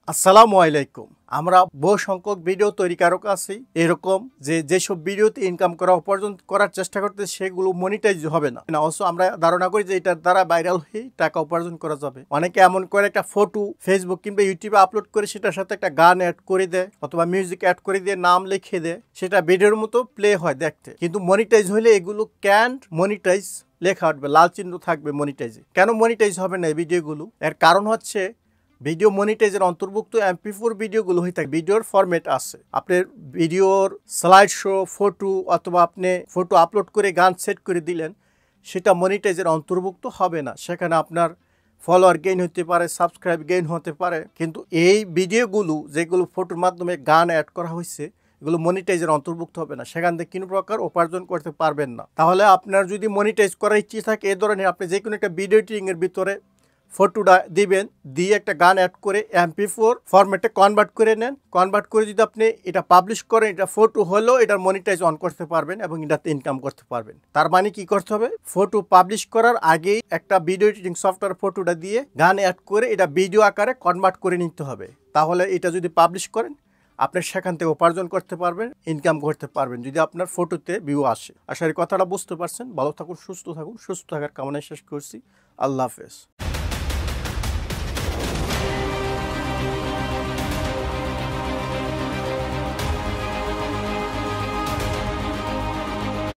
আসসালামু আলাইকুম। আমরা বহু সংখ্যক ভিডিও তৈরিকারক আছি এরকম যেসব ভিডিওতে ইনকাম উপার্জন করার চেষ্টা করতে সেগুলো মনিটাইজ হবে না। অবশ্য আমরা ধারণা করি যে এটার দ্বারা ভাইরাল হয়ে টাকা উপার্জন করা যাবে। অনেকে এমন করে একটা ফটো ফেসবুক কিংবা ইউটিউবে আপলোড করে সেটার সাথে একটা গান অ্যাড করে দেয় অথবা মিউজিক অ্যাড করে দিয়ে নাম লিখে দেয়, সেটা ভিডিওর মতো প্লে হয় দেখতে, কিন্তু মনিটাইজ হলে এগুলো ক্যান্ট মনিটাইজ লেখা উঠবে, লাল চিহ্ন থাকবে মনিটাইজে। কেন মনিটাইজ হবে না এই ভিডিওগুলো? এর কারণ হচ্ছে ভিডিও মনিটাইজের অন্তর্ভুক্ত MP4 ভিডিওগুলো হয়ে থাকে, ভিডিওর ফরম্যাট আছে। আপনার ভিডিওর স্লাইড শো, ফটো অথবা আপনি ফটো আপলোড করে গান সেট করে দিলেন, সেটা মনিটাইজের অন্তর্ভুক্ত হবে না। সেখানে আপনার ফলোয়ার গেইন হতে পারে, সাবস্ক্রাইব গেইন হতে পারে, কিন্তু এই ভিডিওগুলো যেগুলো ফটোর মাধ্যমে গান অ্যাড করা হয়েছে এগুলো মনিটাইজের অন্তর্ভুক্ত হবে না, সেখান থেকে কোনো প্রকার উপার্জন করতে পারবেন না। তাহলে আপনার যদি মনিটাইজ করার ইচ্ছে থাকে এ ধরনের, আপনি যে কোনো একটা ভিডিও এডিটিংয়ের ভিতরে ফটোটা দিবেন, দিয়ে একটা গান অ্যাড করে MP4 ফরম্যাটে কনভার্ট করে নেন। কনভার্ট করে যদি আপনি এটা পাবলিশ করেন, এটা ফটো হলেও এটার মনিটাইজ অন করতে পারবেন এবং এটাতে ইনকাম করতে পারবেন। তার মানে কি করতে হবে? ফটো পাবলিশ করার আগেই একটা ভিডিও এডিটিং সফটওয়্যার ফটোটা দিয়ে গান অ্যাড করে এটা ভিডিও আকারে কনভার্ট করে নিতে হবে। তাহলে এটা যদি পাবলিশ করেন আপনি সেখান থেকে উপার্জন করতে পারবেন, ইনকাম করতে পারবেন, যদি আপনার ফটোতে ভিউ আসে। আশা করি কথাটা বুঝতে পারছেন। ভালো থাকুন, সুস্থ থাকুন। সুস্থ থাকার কামনায় শেষ করছি। আল্লাহ হাফেজ।